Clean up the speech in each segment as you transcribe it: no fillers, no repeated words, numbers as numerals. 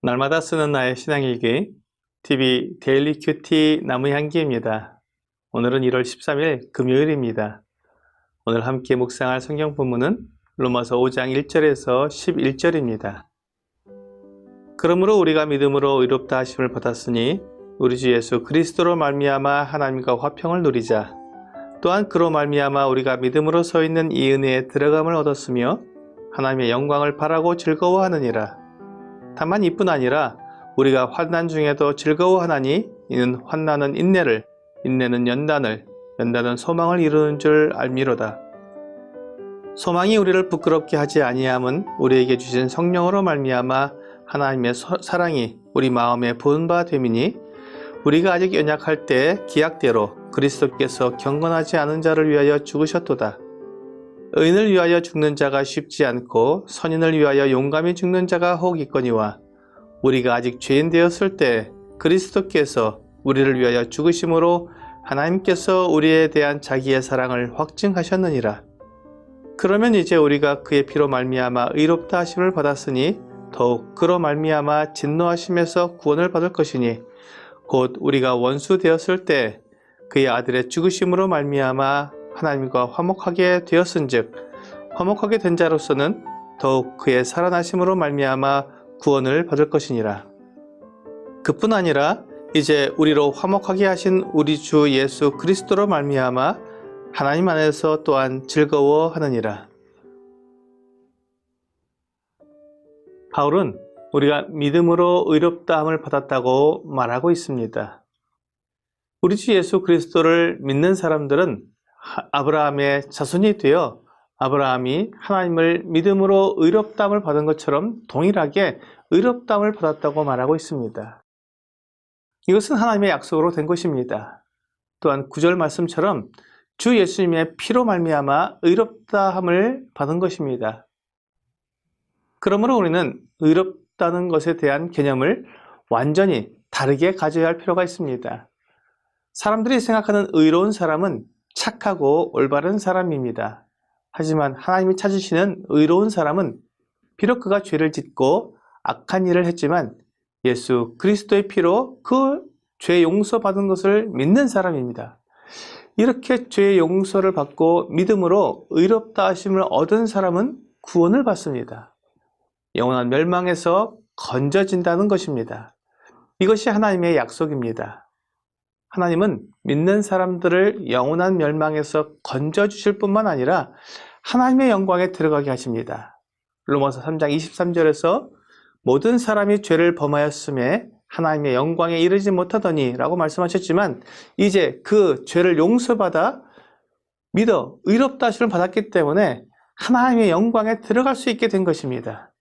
날마다 쓰는 나의 신앙일기 TV 데일리 큐티 나무의 향기입니다. 오늘은 1월 13일 금요일입니다. 오늘 함께 묵상할 성경 본문은 로마서 5장 1절에서 11절입니다. 그러므로 우리가 믿음으로 의롭다 하심을 받았으니 우리 주 예수 그리스도로 말미암아 하나님과 화평을 누리자. 또한 그로 말미암아 우리가 믿음으로 서 있는 이 은혜에 들어감을 얻었으며 하나님의 영광을 바라고 즐거워하느니라. 다만 이뿐 아니라 우리가 환난 중에도 즐거워하나니 이는 환난은 인내를, 인내는 연단을, 연단은 소망을 이루는 줄 알미로다. 소망이 우리를 부끄럽게 하지 아니함은 우리에게 주신 성령으로 말미암아 하나님의 사랑이 우리 마음에 부은 바 됨이니 우리가 아직 연약할 때 기약대로 그리스도께서 경건하지 않은 자를 위하여 죽으셨도다. 의인을 위하여 죽는 자가 쉽지 않고 선인을 위하여 용감히 죽는 자가 혹 있거니와 우리가 아직 죄인 되었을 때 그리스도께서 우리를 위하여 죽으심으로 하나님께서 우리에 대한 자기의 사랑을 확증하셨느니라. 그러면 이제 우리가 그의 피로 말미암아 의롭다 하심을 받았으니 더욱 그로 말미암아 진노하심에서 구원을 받을 것이니 곧 우리가 원수 되었을 때 그의 아들의 죽으심으로 말미암아 하나님과 화목하게 되었은즉 화목하게 된 자로서는 더욱 그의 살아나심으로 말미암아 구원을 받을 것이니라. 그뿐 아니라 이제 우리로 화목하게 하신 우리 주 예수 그리스도로 말미암아 하나님 안에서 또한 즐거워하느니라. 바울은 우리가 믿음으로 의롭다함을 받았다고 말하고 있습니다. 우리 주 예수 그리스도를 믿는 사람들은 아브라함의 자손이 되어 아브라함이 하나님을 믿음으로 의롭다함을 받은 것처럼 동일하게 의롭다함을 받았다고 말하고 있습니다. 이것은 하나님의 약속으로 된 것입니다. 또한 9절 말씀처럼 주 예수님의 피로 말미암아 의롭다함을 받은 것입니다. 그러므로 우리는 의롭다는 것에 대한 개념을 완전히 다르게 가져야 할 필요가 있습니다. 사람들이 생각하는 의로운 사람은 착하고 올바른 사람입니다. 하지만 하나님이 찾으시는 의로운 사람은 비록 그가 죄를 짓고 악한 일을 했지만 예수 그리스도의 피로 그 죄 용서받은 것을 믿는 사람입니다. 이렇게 죄 용서를 받고 믿음으로 의롭다 하심을 얻은 사람은 구원을 받습니다. 영원한 멸망에서 건져진다는 것입니다. 이것이 하나님의 약속입니다. 하나님은 믿는 사람들을 영원한 멸망에서 건져주실 뿐만 아니라 하나님의 영광에 들어가게 하십니다. 로마서 3장 23절에서 모든 사람이 죄를 범하였음에 하나님의 영광에 이르지 못하더니 라고 말씀하셨지만 이제 그 죄를 용서받아 믿어 의롭다 하심을 받았기 때문에 하나님의 영광에 들어갈 수 있게 된 것입니다.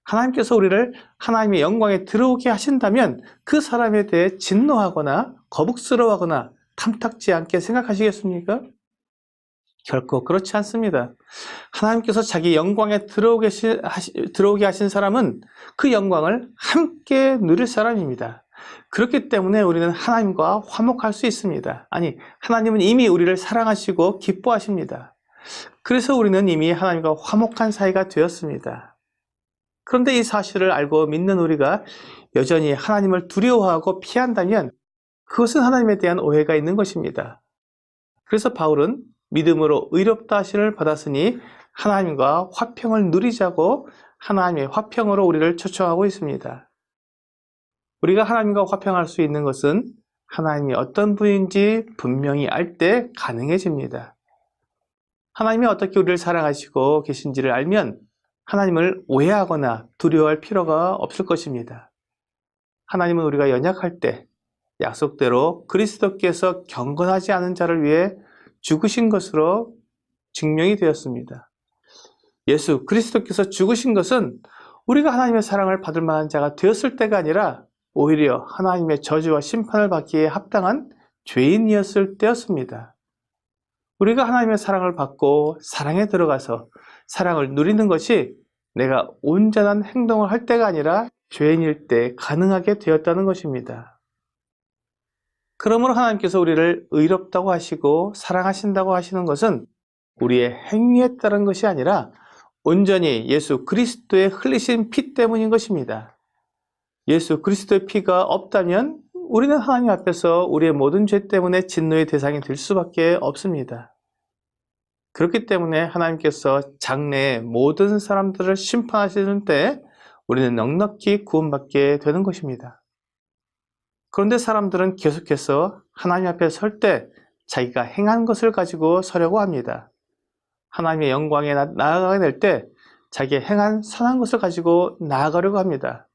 하나님께서 우리를 하나님의 영광에 들어오게 하신다면 그 사람에 대해 진노하거나 거북스러워하거나 탐탁지 않게 생각하시겠습니까? 결코 그렇지 않습니다. 하나님께서 자기 영광에 들어오게 하신 사람은 그 영광을 함께 누릴 사람입니다. 그렇기 때문에 우리는 하나님과 화목할 수 있습니다. 아니, 하나님은 이미 우리를 사랑하시고 기뻐하십니다. 그래서 우리는 이미 하나님과 화목한 사이가 되었습니다. 그런데 이 사실을 알고 믿는 우리가 여전히 하나님을 두려워하고 피한다면 그것은 하나님에 대한 오해가 있는 것입니다. 그래서 바울은 믿음으로 의롭다 하심을 받았으니 하나님과 화평을 누리자고 하나님의 화평으로 우리를 초청하고 있습니다. 우리가 하나님과 화평할 수 있는 것은 하나님이 어떤 분인지 분명히 알 때 가능해집니다. 하나님이 어떻게 우리를 사랑하시고 계신지를 알면 하나님을 오해하거나 두려워할 필요가 없을 것입니다. 하나님은 우리가 연약할 때 약속대로 그리스도께서 경건하지 않은 자를 위해 죽으신 것으로 증명이 되었습니다. 예수 그리스도께서 죽으신 것은 우리가 하나님의 사랑을 받을 만한 자가 되었을 때가 아니라 오히려 하나님의 저주와 심판을 받기에 합당한 죄인이었을 때였습니다. 우리가 하나님의 사랑을 받고 사랑에 들어가서 사랑을 누리는 것이 내가 온전한 행동을 할 때가 아니라 죄인일 때 가능하게 되었다는 것입니다. 그러므로 하나님께서 우리를 의롭다고 하시고 사랑하신다고 하시는 것은 우리의 행위에 따른 것이 아니라 온전히 예수 그리스도의 흘리신 피 때문인 것입니다. 예수 그리스도의 피가 없다면 우리는 하나님 앞에서 우리의 모든 죄 때문에 진노의 대상이 될 수밖에 없습니다. 그렇기 때문에 하나님께서 장래의 모든 사람들을 심판하시는 때 우리는 넉넉히 구원받게 되는 것입니다. 그런데 사람들은 계속해서 하나님 앞에 설 때 자기가 행한 것을 가지고 서려고 합니다. 하나님의 영광에 나아가게 될 때 자기의 행한 선한 것을 가지고 나아가려고 합니다.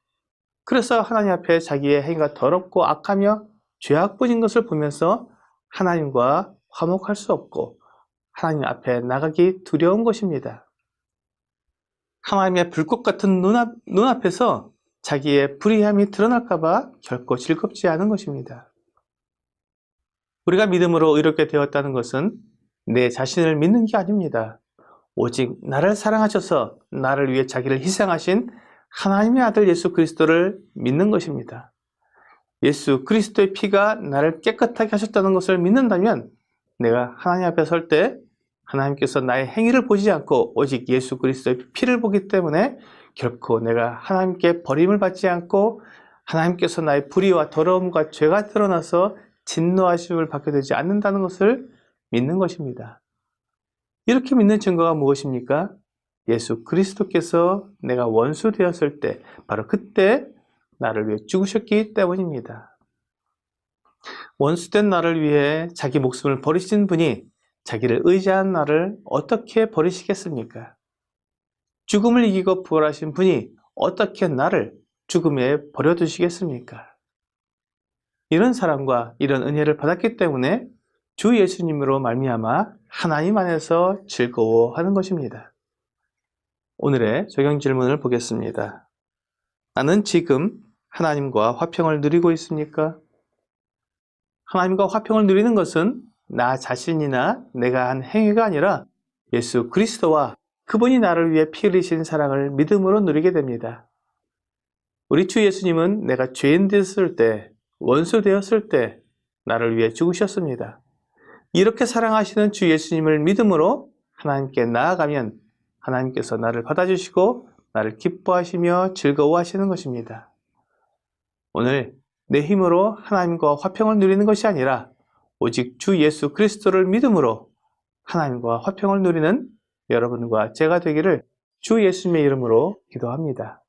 그래서 하나님 앞에 자기의 행위가 더럽고 악하며 죄악뿐인 것을 보면서 하나님과 화목할 수 없고 하나님 앞에 나가기 두려운 것입니다. 하나님의 불꽃 같은 눈앞에서 자기의 불의함이 드러날까 봐 결코 즐겁지 않은 것입니다. 우리가 믿음으로 의롭게 되었다는 것은 내 자신을 믿는 게 아닙니다. 오직 나를 사랑하셔서 나를 위해 자기를 희생하신 하나님의 아들 예수 그리스도를 믿는 것입니다. 예수 그리스도의 피가 나를 깨끗하게 하셨다는 것을 믿는다면 내가 하나님 앞에 설 때 하나님께서 나의 행위를 보지 않고 오직 예수 그리스도의 피를 보기 때문에 결코 내가 하나님께 버림을 받지 않고 하나님께서 나의 불의와 더러움과 죄가 드러나서 진노하심을 받게 되지 않는다는 것을 믿는 것입니다. 이렇게 믿는 증거가 무엇입니까? 예수 그리스도께서 내가 원수 되었을 때 바로 그때 나를 위해 죽으셨기 때문입니다. 원수된 나를 위해 자기 목숨을 버리신 분이 자기를 의지한 나를 어떻게 버리시겠습니까? 죽음을 이기고 부활하신 분이 어떻게 나를 죽음에 버려두시겠습니까? 이런 사랑과 이런 은혜를 받았기 때문에 주 예수님으로 말미암아 하나님 안에서 즐거워하는 것입니다. 오늘의 적용 질문을 보겠습니다. 나는 지금 하나님과 화평을 누리고 있습니까? 하나님과 화평을 누리는 것은 나 자신이나 내가 한 행위가 아니라 예수 그리스도와 그분이 나를 위해 피 흘리신 사랑을 믿음으로 누리게 됩니다. 우리 주 예수님은 내가 죄인 되었을 때, 원수 되었을 때 나를 위해 죽으셨습니다. 이렇게 사랑하시는 주 예수님을 믿음으로 하나님께 나아가면 하나님께서 나를 받아주시고 나를 기뻐하시며 즐거워하시는 것입니다. 오늘 내 힘으로 하나님과 화평을 누리는 것이 아니라 오직 주 예수 그리스도를 믿음으로 하나님과 화평을 누리는 여러분과 제가 되기를 주 예수님의 이름으로 기도합니다.